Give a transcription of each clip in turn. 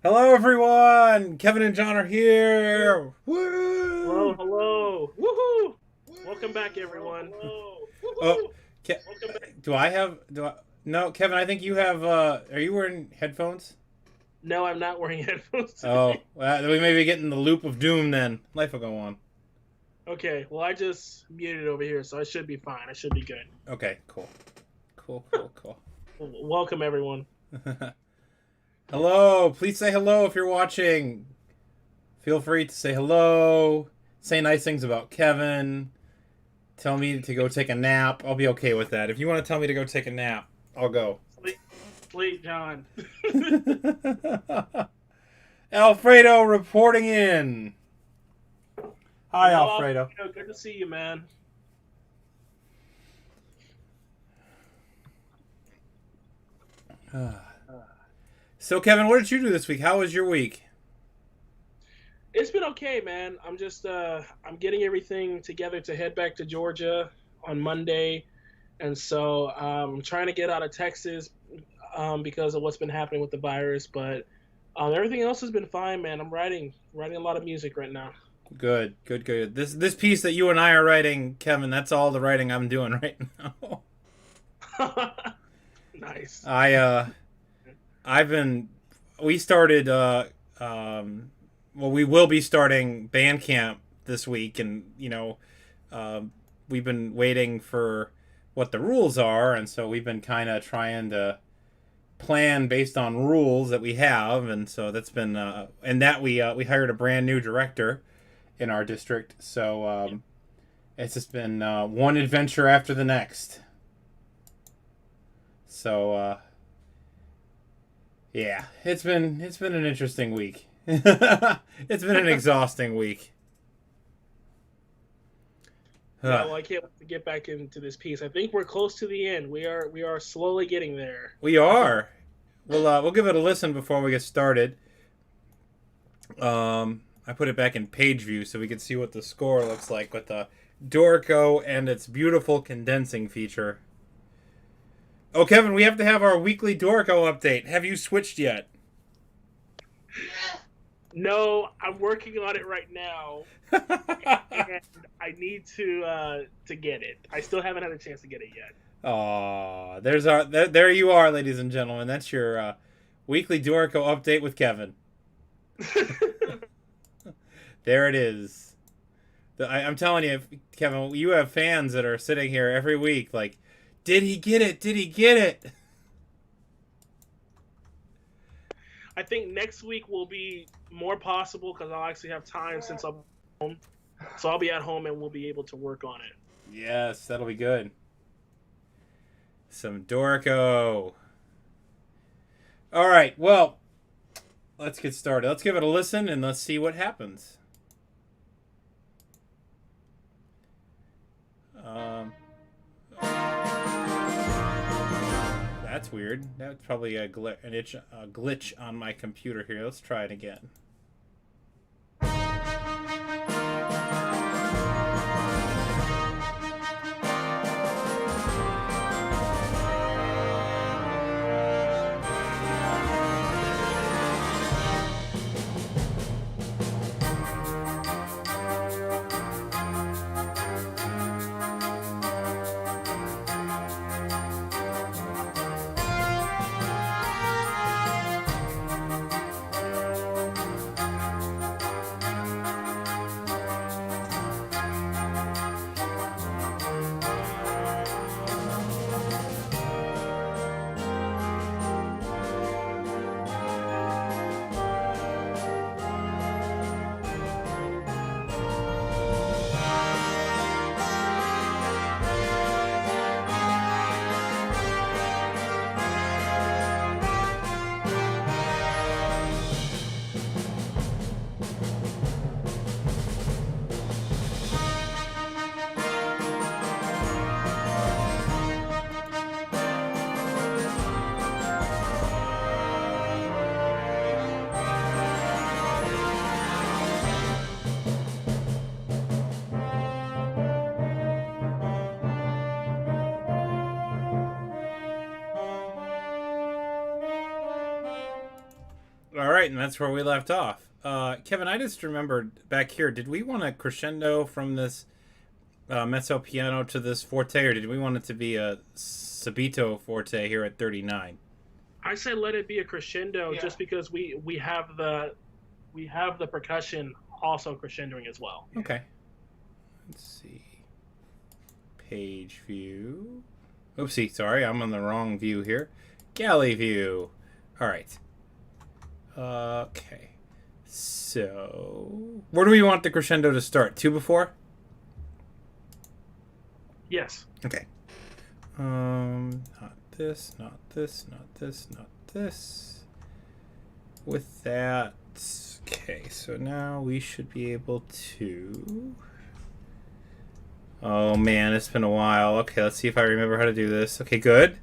Hello, everyone. Kevin and John are here. Hello, Woo! hello. Woohoo! Welcome back, everyone. Oh, Woohoo! Ke- Welcome back. do I have? Do I? No, Kevin. I think you have. Are you wearing headphones? No, I'm not wearing headphones Oh, today. well, we may be getting the loop of doom. Then life will go on. Okay, well, I just muted over here, so I should be fine. I should be good. Okay, cool, cool, cool, cool. Welcome, everyone. Hello. Please say hello if you're watching. Feel free to say hello. Say nice things about Kevin. Tell me to go take a nap. I'll be okay with that. If you want to tell me to go take a nap, I'll go. Sleep, sleep, John. Alfredo reporting in. Hi, Hello, Alfredo. Alfredo. Good to see you, man. So, Kevin, what did you do this week? How was your week? It's been okay, man. I'm getting everything together to head back to Georgia on Monday, and so I'm trying to get out of Texas because of what's been happening with the virus. But everything else has been fine, man. I'm writing a lot of music right now. Good, good, good. This piece that you and I are writing, Kevin, that's all the writing I'm doing right now. Nice. I I've been we started well, we will be starting band camp this week, and we've been waiting for what the rules are, and so we've been kind of trying to plan based on rules that we have, and so that's been and that we hired a brand new director in our district, so it's just been one adventure after the next. So yeah, it's been an interesting week. It's been an exhausting week. Yeah, well, I can't wait to get back into this piece. I think we're close to the end. We are slowly getting there. We are. We'll give it a listen before we get started. I put it back in page view so we can see what the score looks like with the Dorico and its beautiful condensing feature. Oh, Kevin, we have to have our weekly Dorico update. Have you switched yet? No, I'm working on it right now, and I need to get it. I still haven't had a chance to get it yet. Aw, there you are, ladies and gentlemen. That's your weekly Dorico update with Kevin. There it is. I'm telling you, Kevin, you have fans that are sitting here every week like, did he get it? Did he get it? I think next week will be more possible because I'll actually have time since I'm home. So I'll be at home and we'll be able to work on it. Yes, that'll be good. Some Dorico. All right, well, let's get started. Let's give it a listen and let's see what happens. Um, that's weird. That's probably a glitch on my computer here. Let's try it again. All right, and that's where we left off. Kevin, I just remembered back here. Did we want a crescendo from this mezzo piano to this forte, or did we want it to be a subito forte here at 39? I say let it be a crescendo, Yeah. just because we have the percussion also crescendoing as well. Okay. Let's see. Page view. Oopsie, sorry, I'm on the wrong view here. Galley view. All right. Okay. So, where do we want the crescendo to start? Two before? Yes. Okay. Not this, not this, not this, not this. With that, okay, so now we should be able to. Oh man, it's been a while. Okay, let's see if I remember how to do this. Okay, good.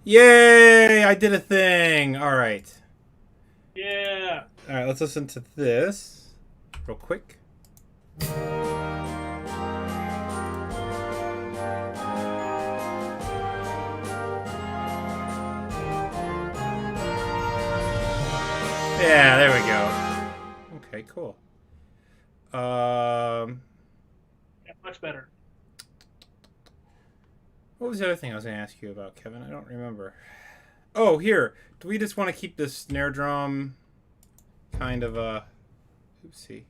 Yay! I did a thing! Alright. Yeah. Alright, let's listen to this real quick. Yeah, there we go. Okay, cool. Yeah, much better. What was the other thing I was going to ask you about, Kevin? I don't remember. Oh, here. Do we just want to keep this snare drum kind of oopsie.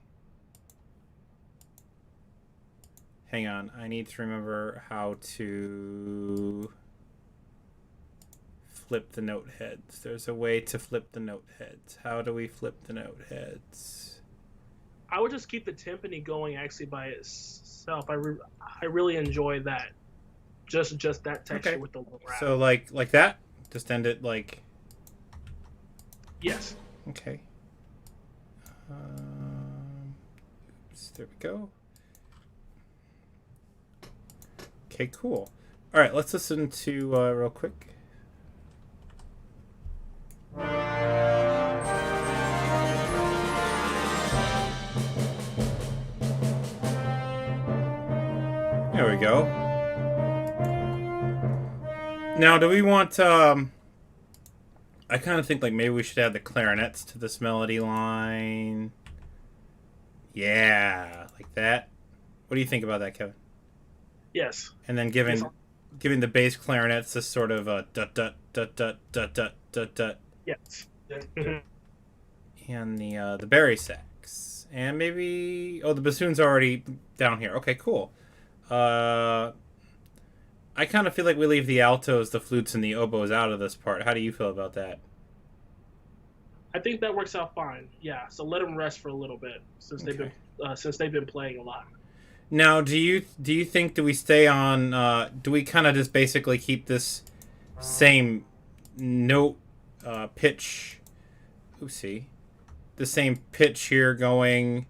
Hang on. I need to remember how to flip the note heads. There's a way to flip the note heads. How do we flip the note heads? I would just keep the timpani going actually by itself. I really enjoy that. Just that texture Okay. with the little rap. So like that? Just end it like. Yes. Okay. Oops, there we go. Okay, cool. All right, let's listen to real quick. There we go. Now, do we want? I kind of think like maybe we should add the clarinets to this melody line. Yeah, like that. What do you think about that, Kevin? Yes. And then giving the bass clarinets this sort of dut dut dut dut dut dut dut dut, Yes. and the bari sax, and maybe the bassoon's already down here. Okay, cool. I kind of feel like we leave the altos, the flutes, and the oboes out of this part. How do you feel about that? I think that works out fine. Yeah. So let them rest for a little bit since they've been playing a lot. Now, do you think, do we stay on? Do we kind of just basically keep this same note pitch? Oopsie, the same pitch here going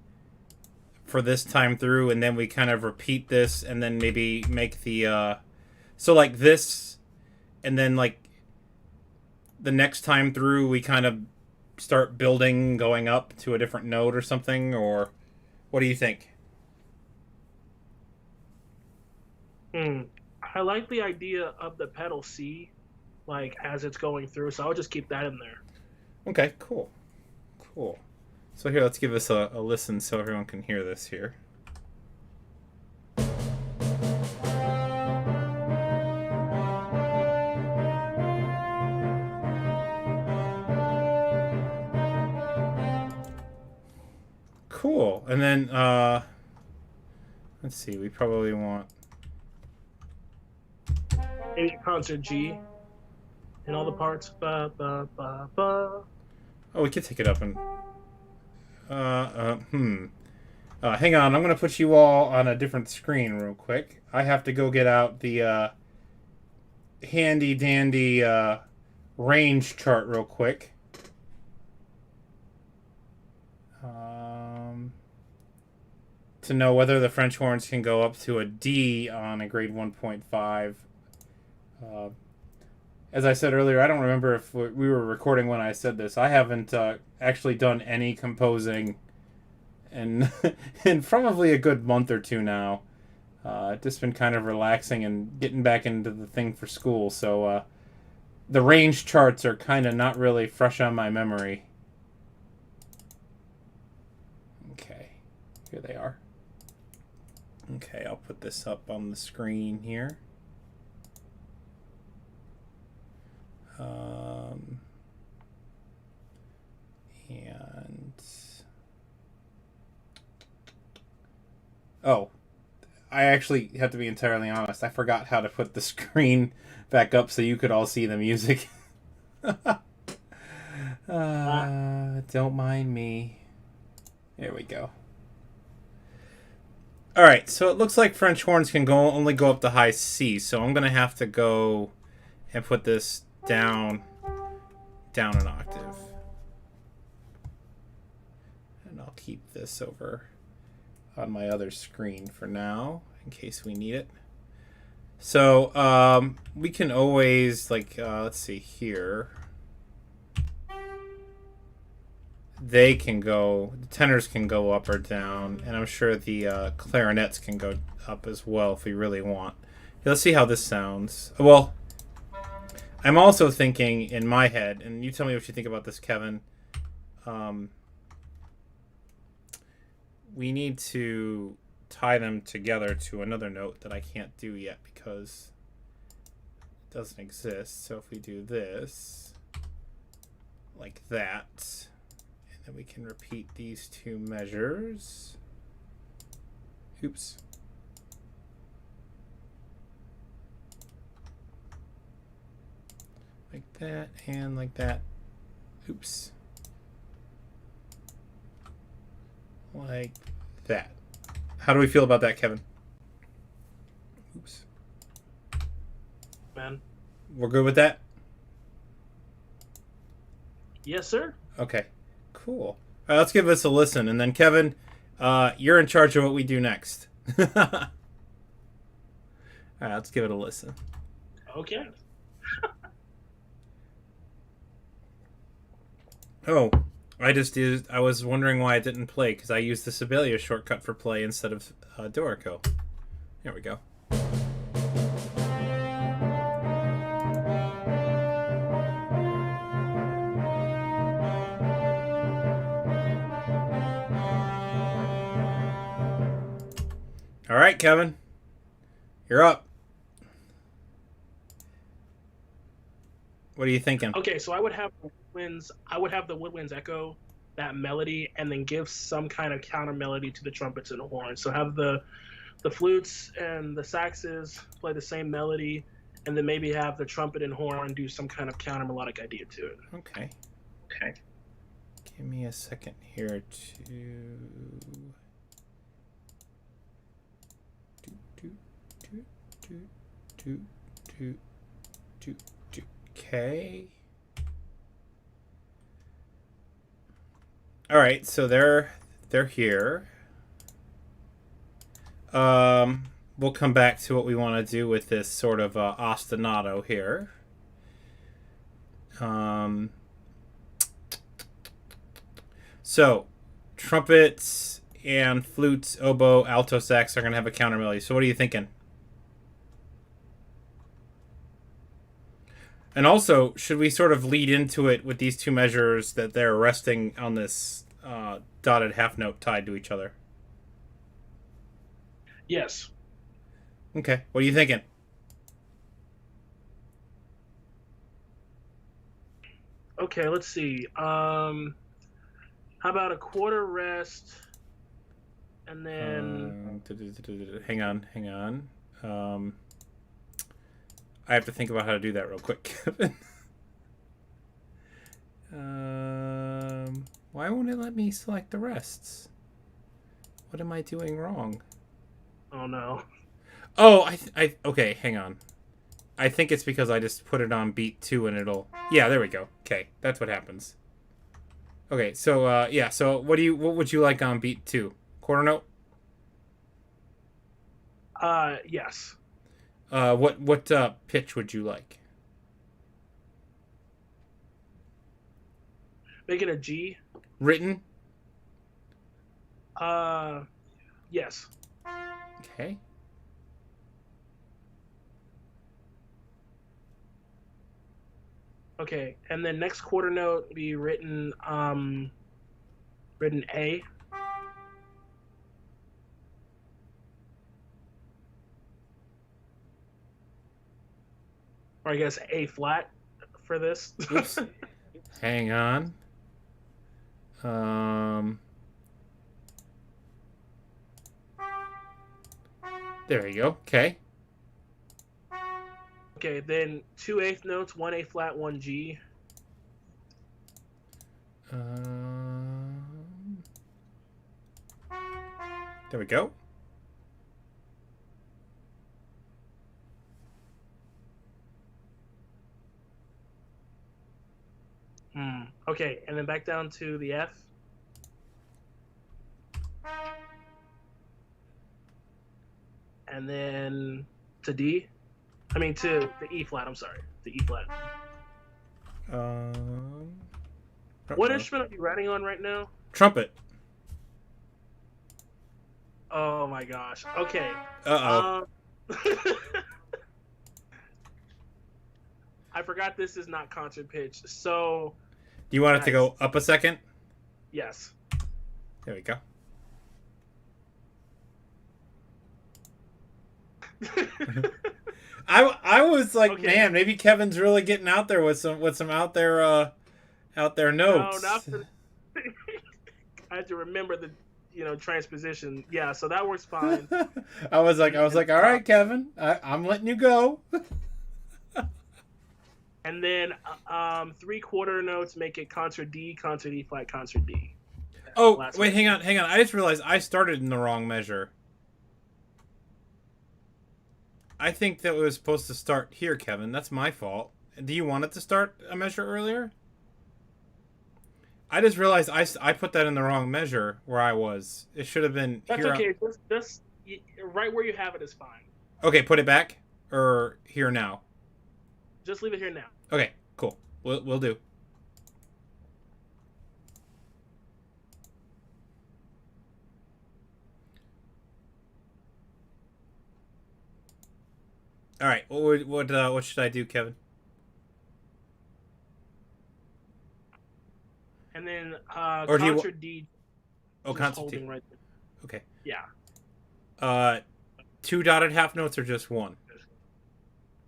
for this time through, and then we kind of repeat this, and then maybe make the so like this, and then like the next time through we kind of start building, going up to a different note or something, or what do you think? I like the idea of the pedal C, like as it's going through. So I would just keep that in there. Okay, cool. Cool. So here, let's give this a listen so everyone can hear this here. Cool. And then, let's see, we probably want... Maybe concert G in all the parts. Ba, ba, ba, ba. Oh, we could take it up and... hang on, I'm going to put you all on a different screen real quick. I have to go get out the handy-dandy range chart real quick. To know whether the French horns can go up to a D on a grade 1.5. As I said earlier, I don't remember if we were recording when I said this. I haven't actually done any composing in, in probably a good month or two now. Just been kind of relaxing and getting back into the thing for school. So the range charts are kind of not really fresh on my memory. Okay, here they are. Okay, I'll put this up on the screen here. And oh, I actually have to be entirely honest. I forgot how to put the screen back up so you could all see the music. Don't mind me. There we go. All right, so it looks like French horns can only go up to high C, so I'm gonna have to go and put this down an octave, and I'll keep this over on my other screen for now in case we need it. So we can always let's see here. They can go, the tenors can go up or down, and I'm sure the clarinets can go up as well if we really want. Let's see how this sounds. Well, I'm also thinking in my head, and you tell me what you think about this, Kevin. We need to tie them together to another note that I can't do yet because it doesn't exist. So if we do this, like that, then we can repeat these two measures. Oops. Like that and like that. Oops. Like that. How do we feel about that, Kevin? Oops. Man. We're good with that? Yes, sir. Okay. Cool. All right, let's give this a listen. And then, Kevin, you're in charge of what we do next. All right, let's give it a listen. Okay. Oh, I was wondering why it didn't play, because I used the Sibelius shortcut for play instead of Dorico. There we go. All right, Kevin, you're up. What are you thinking? Okay, so I would have the woodwinds echo that melody and then give some kind of counter melody to the trumpets and the horns. So have the flutes and the saxes play the same melody, and then maybe have the trumpet and horn do some kind of counter melodic idea to it. Okay. Give me a second here to okay. All right, so they're here. We'll come back to what we want to do with this sort of ostinato here. So trumpets and flutes, oboe, alto sax are going to have a counter melody. So what are you thinking? And also, should we sort of lead into it with these two measures that they're resting on this dotted half note tied to each other? Yes. Okay. What are you thinking? Okay, let's see. How about a quarter rest, and then hang on. I have to think about how to do that real quick, Kevin. Why won't it let me select the rests? What am I doing wrong? Oh no. Oh, okay, hang on. I think it's because I just put it on beat 2 and it'll... Yeah, there we go. Okay, that's what happens. Okay, so, yeah, so what would you like on beat 2? Quarter note? Yes. What pitch would you like? Make it a G. Written? Yes. Okay. Okay, and then next quarter note be written A, or I guess A flat for this. Oops. Hang on. There you go. Okay. Okay, then 2/8 notes, 1 A flat, 1 G. There we go. Okay, and then back down to the F. And then to D. I mean to the E flat, I'm sorry. The E flat. What instrument are you writing on right now? Trumpet. Oh my gosh. Okay. Uh-oh. I forgot this is not concert pitch. So Do you want it to go up a second? yes. There we go. I was like, Okay. man, maybe Kevin's really getting out there with some out there notes. No, not for I had to remember the transposition. Yeah, so that works fine. I was like, all right, Kevin, I'm letting you go. And then 3/4 notes make it concert D, concert E flat, concert D. Oh, wait, hang on. I just realized I started in the wrong measure. I think that it was supposed to start here, Kevin. That's my fault. Do you want it to start a measure earlier? I just realized I put that in the wrong measure where I was. It should have been That's here. okay. Just right where you have it is fine. Okay, put it back or here now. Just leave it here now. Okay, cool. We'll do. All right. What should I do, Kevin? And then Or do you concert D. Oh, just concert holding D. right there. Okay. Yeah. 2 dotted half notes or just one?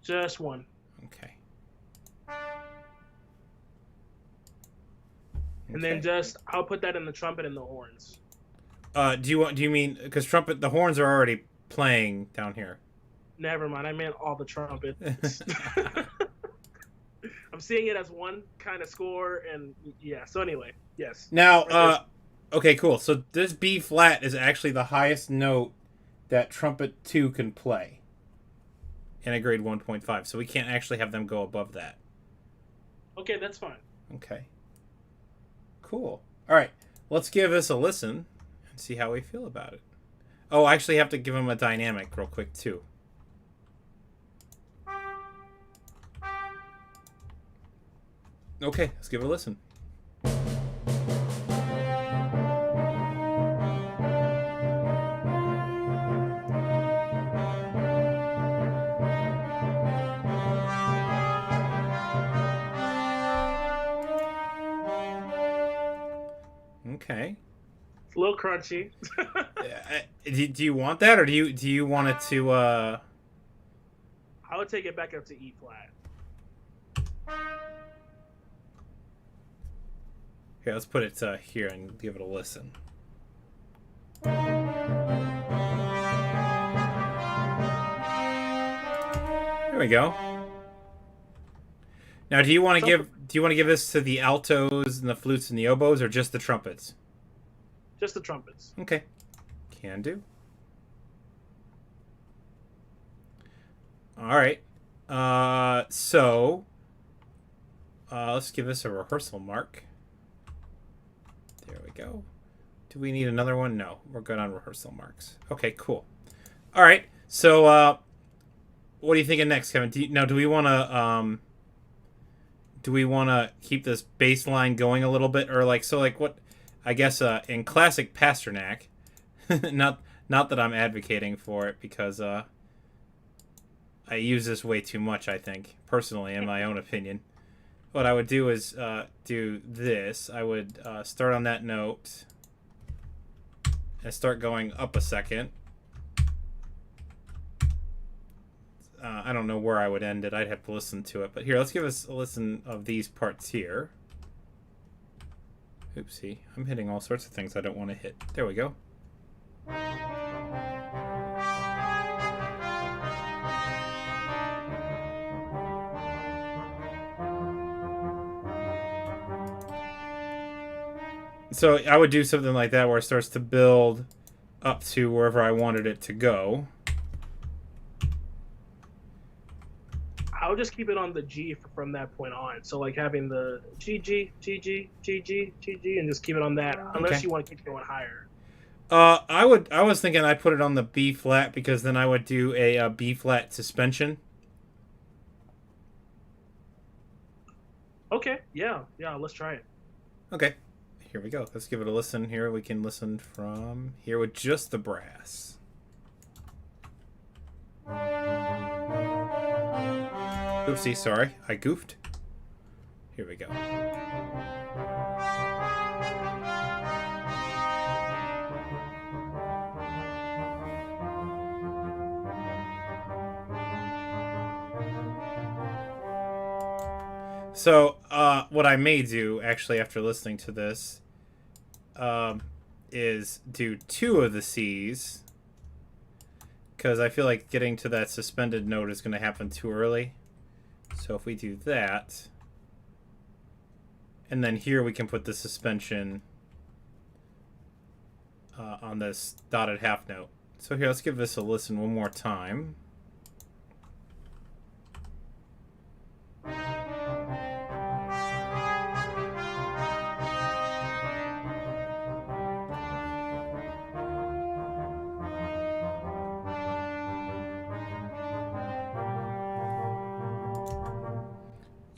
Just one. Okay. And then just I'll put that in the trumpet and the horns. Do you mean because trumpet? The horns are already playing down here. Never mind. I meant all the trumpets. I'm seeing it as one kind of score, and yeah. So anyway, yes. Now, okay, cool. So this B flat is actually the highest note that trumpet 2 can play in a grade 1.5. So we can't actually have them go above that. Okay, that's fine. Okay. Cool. All right. Let's give this a listen and see how we feel about it. Oh, I actually have to give him a dynamic real quick, too. Okay, let's give it a listen. Okay. It's a little crunchy. Do you want that, or do you want it to? I would take it back up to E flat. Here, let's put it here and give it a listen. There we go. Now, do you want to give this to the altos and the flutes and the oboes, or just the trumpets? Just the trumpets. Okay, can do. All right. So let's give this a rehearsal mark. There we go. Do we need another one? No, we're good on rehearsal marks. Okay, cool. All right. So what are you thinking next, Kevin? Do we want to keep this bass line going a little bit, or what? I guess in classic Pasternak, not that I'm advocating for it, because I use this way too much, I think, personally, in my own opinion. what I would do is do this. I would start on that note and start going up a second. I don't know where I would end it. I'd have to listen to it. But here, let's give us a listen of these parts here. Oopsie. I'm hitting all sorts of things I don't want to hit. There we go. So I would do something like that where it starts to build up to wherever I wanted it to go. I'll just keep it on the G from that point on. So like having the GG, GG, GG, GG, and just keep it on that. Unless you want to keep going higher. I was thinking I'd put it on the B flat because then I would do a B flat suspension. Okay. Yeah. Let's try it. Okay. Here we go. Let's give it a listen here. We can listen from here with just the brass. Oopsie, sorry. I goofed. Here we go. So, what I may do, actually, after listening to this, is do 2 of the C's. Because I feel like getting to that suspended note is going to happen too early. So if we do that, and then here we can put the suspension on this dotted half note. So here, let's give this a listen one more time.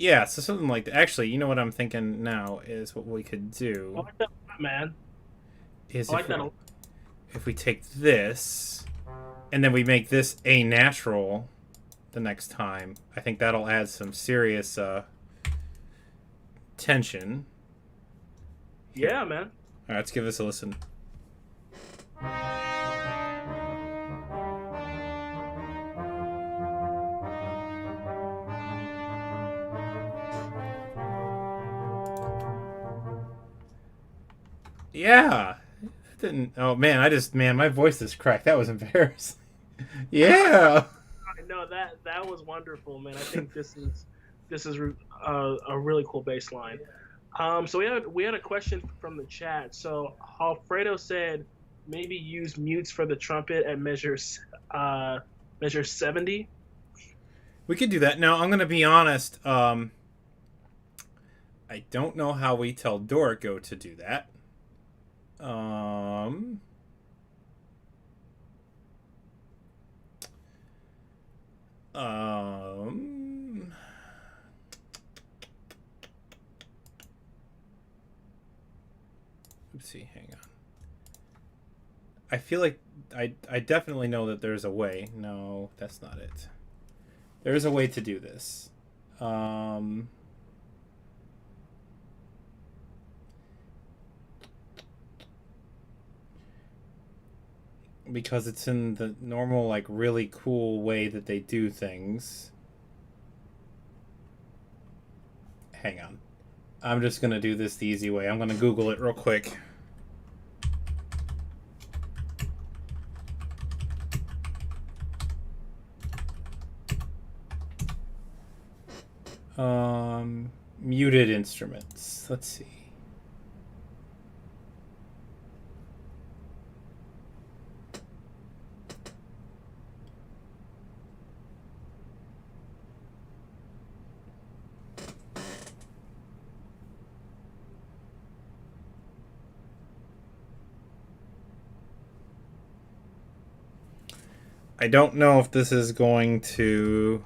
Yeah, so something like that. Actually, you know what I'm thinking now is what we could do. I like that, man. Is I like that. if we take this and then we make this a natural the next time, I think that'll add some serious tension. Yeah, man. All right, let's give this a listen. Yeah. That didn't. Oh man, my voice is cracked. That was embarrassing. Yeah. No, that was wonderful, man. I think this is a really cool bass line. So we had a question from the chat. So Alfredo said maybe use mutes for the trumpet at measure 70. We could do that. Now I'm gonna be honest. I don't know how we tell Dorico to do that. Oopsie, hang on. I feel like I definitely know that there's a way. No, that's not it. There's a way to do this. Because it's in the normal, like, really cool way that they do things. Hang on. I'm just going to do this the easy way. I'm going to Google it real quick. Muted instruments. Let's see. I don't know if this is going to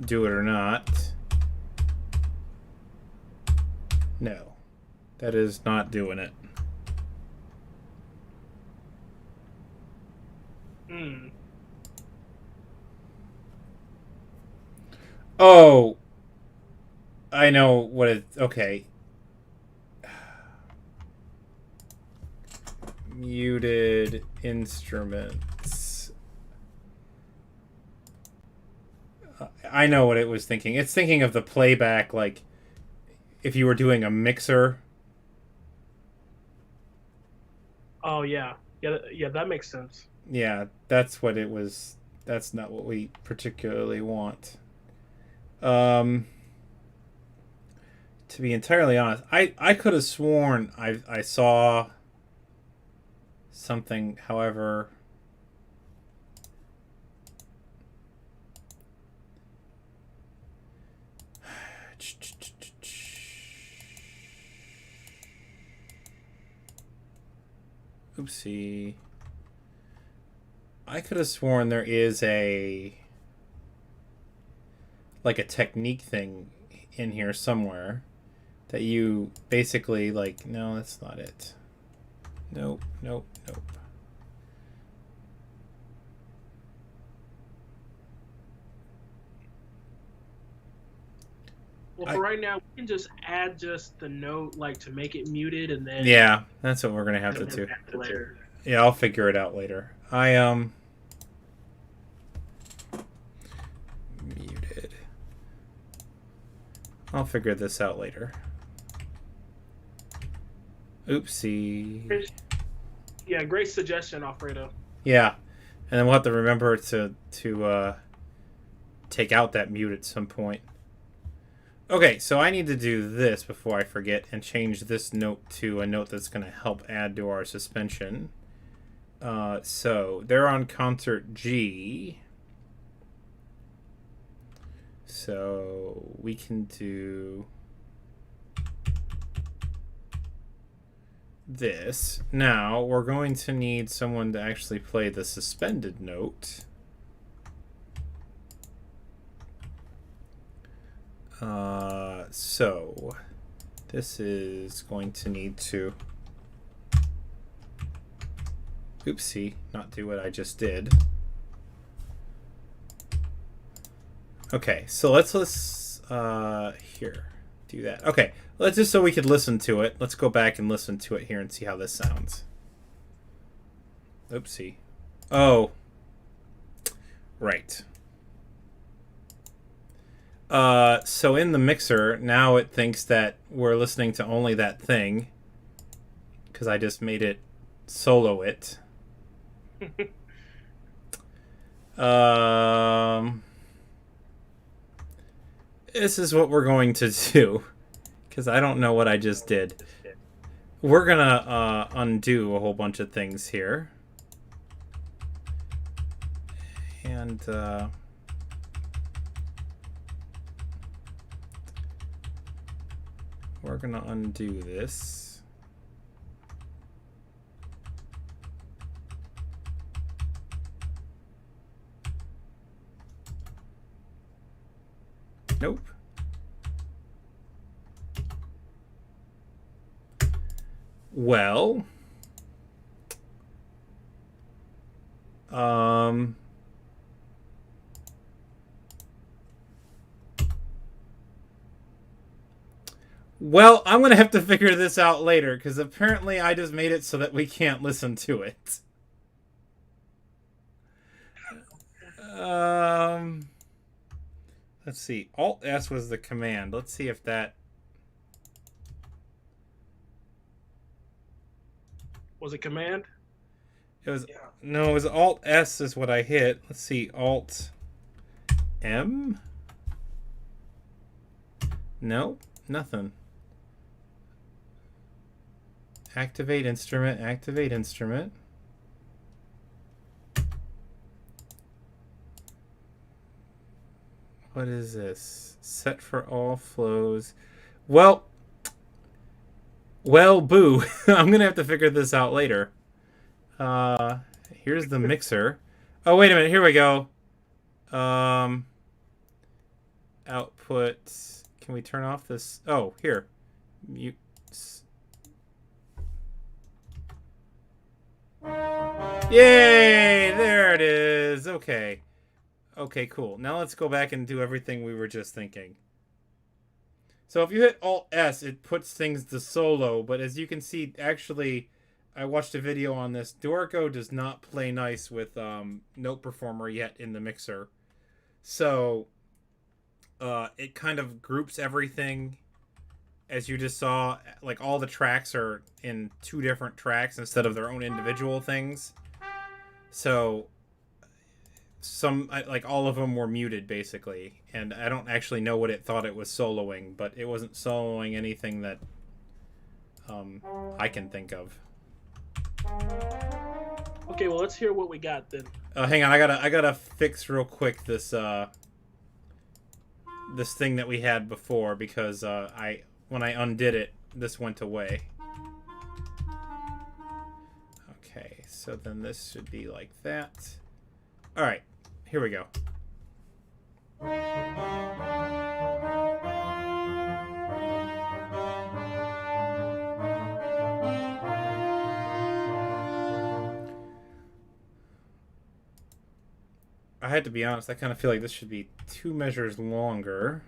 do it or not. No, that is not doing it. Oh, I know what it. Okay. Muted instruments. I know what it was thinking. It's thinking of the playback, like if you were doing a mixer. Oh yeah, yeah, yeah. That makes sense. Yeah, that's what it was. That's not what we particularly want. Um, to be entirely honest, I could have sworn I saw something. However, oopsie. I could have sworn there is a like a technique thing in here somewhere that you basically like. No, that's not it. Nope, nope, nope. Well, for right now, we can just add just the note, like to make it muted, and then Yeah, that's what we're gonna have to do. later. Yeah, I'll figure it out later. I muted. I'll figure this out later. Oopsie. Yeah, great suggestion, Alfredo. Yeah, and then we'll have to remember to take out that mute at some point. Okay, so I need to do this before I forget and change this note to a note that's going to help add to our suspension. So they're on concert G. So we can do this. Now we're going to need someone to actually play the suspended note. So this is going to need to, oopsie, not do what I just did. Okay, so let's here, do that. Okay, let's just so we could listen to it. Let's go back and listen to it here and see how this sounds. Oopsie. Oh, right. So in the mixer, now it thinks that we're listening to only that thing because I just made it solo it. This is what we're going to do because I don't know what I just did. We're gonna undo a whole bunch of things here. And we're gonna undo this. Nope. Well, well, I'm gonna have to figure this out later because apparently I just made it so that we can't listen to it. Let's see. Alt S was the command. Let's see if that Was it command? it was. Yeah. No, it was Alt S is what I hit. Let's see. Alt M. No, nothing. Activate instrument. Activate instrument. What is this? Set for all flows. Well, boo. I'm gonna have to figure this out later. Here's the mixer. Oh, wait a minute. Here we go. Output. Can we turn off this? Oh, here. Mute. Yay! There it is. Okay. Okay, cool. Now let's go back and do everything we were just thinking. So if you hit Alt S, it puts things to solo. But as you can see, actually, I watched a video on this. Dorico does not play nice with Note Performer yet in the mixer. So it kind of groups everything, as you just saw. Like all the tracks are in two different tracks instead of their own individual things. So like all of them were muted basically, and I don't actually know what it thought it was soloing, but it wasn't soloing anything that I can think of. Okay, well, let's hear what we got then. Hang on, I gotta fix real quick this this thing that we had before, because when I undid it, this went away. Okay, so then this should be like that. All right, here we go. I had to be honest, I kind of feel like this should be 2 measures longer.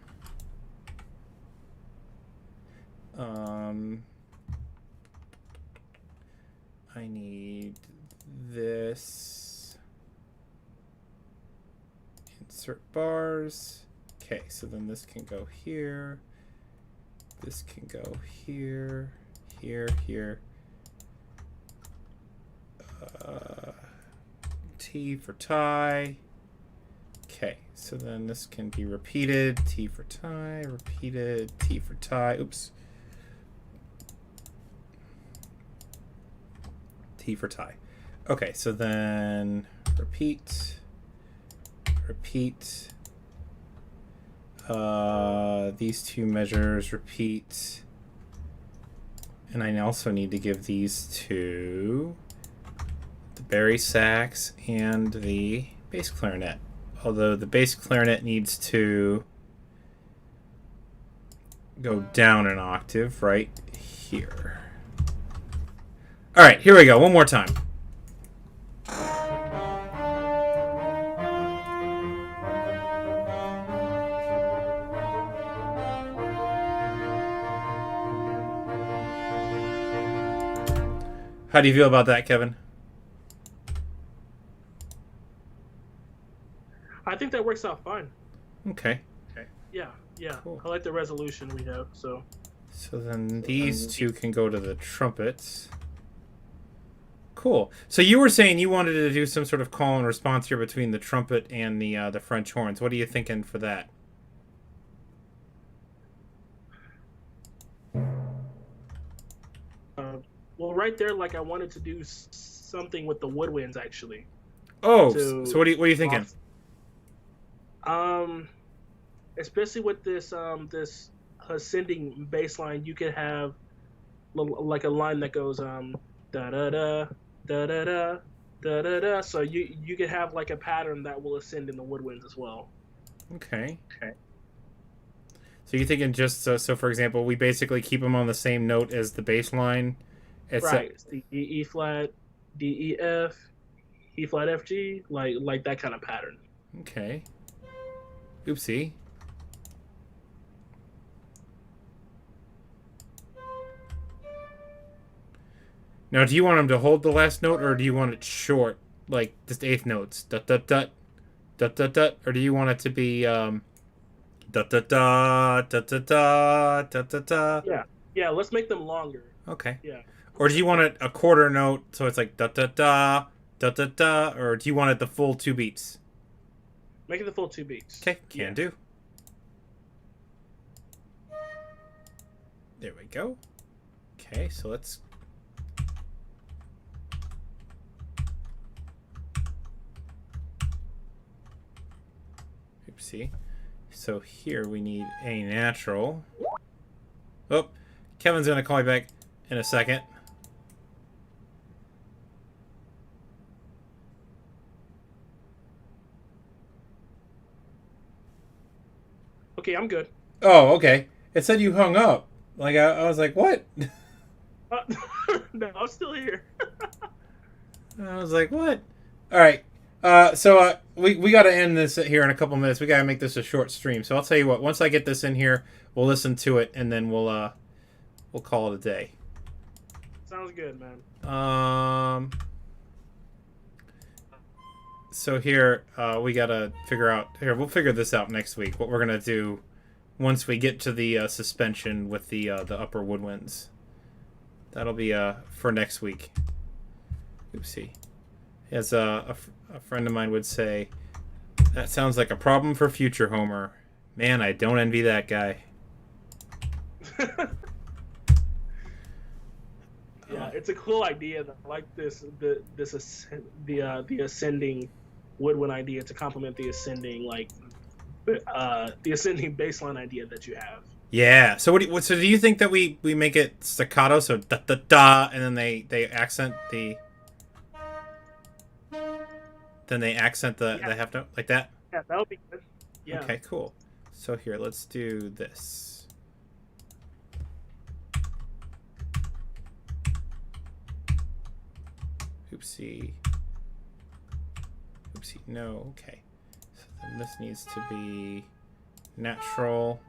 I need this. Insert bars. Okay, so then this can go here. This can go here, here, here. T for tie. Okay, so then this can be repeated. T for tie, repeated. T for tie. Oops. T for tie. Okay, so then repeat. Repeat. These 2 measures repeat. And I also need to give these to the bari sax and the bass clarinet. Although the bass clarinet needs to go down an octave right here. All right, here we go. One more time. How do you feel about that, Kevin? I think that works out fine. Okay. Yeah. Cool. I like the resolution we have. So then these 2 can go to the trumpets. Cool. So you were saying you wanted to do some sort of call and response here between the trumpet and the French horns. What are you thinking for that? well, right there, like I wanted to do something with the woodwinds actually. Oh, so what are you thinking? Especially with this this ascending bass line, you could have like a line that goes da da da da da da da da da. So you could have like a pattern that will ascend in the woodwinds as well. Okay. So you're thinking just so for example, we basically keep them on the same note as the bass line. Right. It's the E flat, D E F, E flat F G, like that kind of pattern. Okay. Oopsie. Now, do you want them to hold the last note, or do you want it short, like just 8th notes, dut dut dut, dut dut dut, or do you want it to be dut dut dut, dut dut dut, dut dut dut? Yeah. Let's make them longer. Okay. Yeah. Or do you want it a quarter note, so it's like dut dut dut, dut dut dut, or do you want it the full 2 beats? Make it the full 2 beats. Okay, can do. There we go. Okay, so let's. Oopsie. So here we need a natural. Oh, Kevin's gonna call me back in a second. Okay, I'm good. Oh, okay. It said you hung up. Like I was like, what? No, I'm still here. I was like, what? All right. we got to end this here in a couple minutes. We got to make this a short stream. So I'll tell you what. Once I get this in here, we'll listen to it, and then we'll call it a day. Sounds good, man. So here we gotta figure out. Here, we'll figure this out next week. What we're gonna do once we get to the suspension with the upper woodwinds. That'll be for next week. Oopsie. As a friend of mine would say, that sounds like a problem for future Homer. Man, I don't envy that guy. Yeah, it's a cool idea. I like the ascending woodwind idea to complement the ascending baseline idea that you have. Yeah. So so do you think that we make it staccato, so da da da, and then they accent the the half note like that? Yeah, that would be good. Yeah. Okay, cool. So here, let's do this. Oopsie. Oopsie. No. Okay. So then this needs to be natural.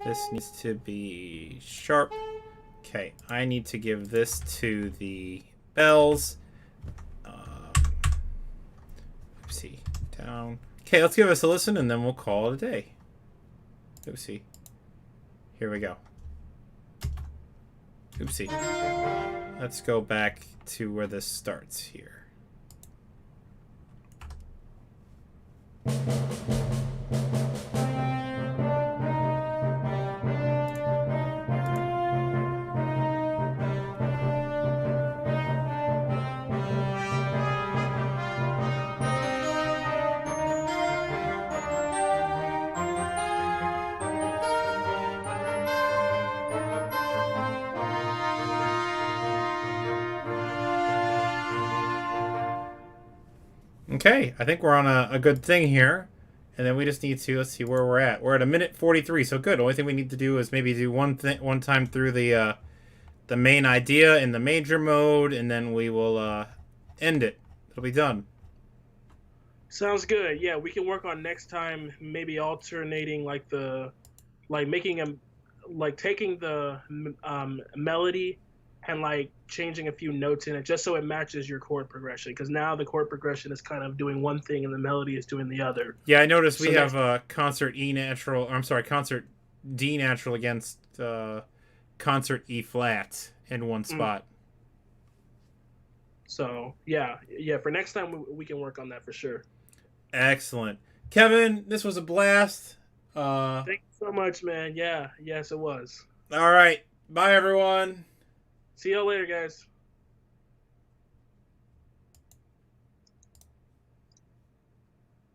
This needs to be sharp. Okay. I need to give this to the bells. Oopsie. Down. Okay, let's give us a listen and then we'll call it a day. Oopsie. Here we go. Oopsie. Let's go back to where this starts here. Okay, I think we're on a good thing here. And then we just need to, let's see where we're at. We're at 1:43, so good. The only thing we need to do is maybe do one time through the main idea in the major mode, and then we will end it. It'll be done. Sounds good. Yeah, we can work on next time, maybe alternating taking the melody and changing a few notes in it just so it matches your chord progression, because now the chord progression is kind of doing one thing and the melody is doing the other. Yeah, I noticed we have concert E natural, concert D natural against concert E flat in one spot. So yeah, for next time we can work on that for sure. Excellent. Kevin, this was a blast. Thank you so much, man. Yeah, yes it was. All right. Bye everyone. See y'all later, guys.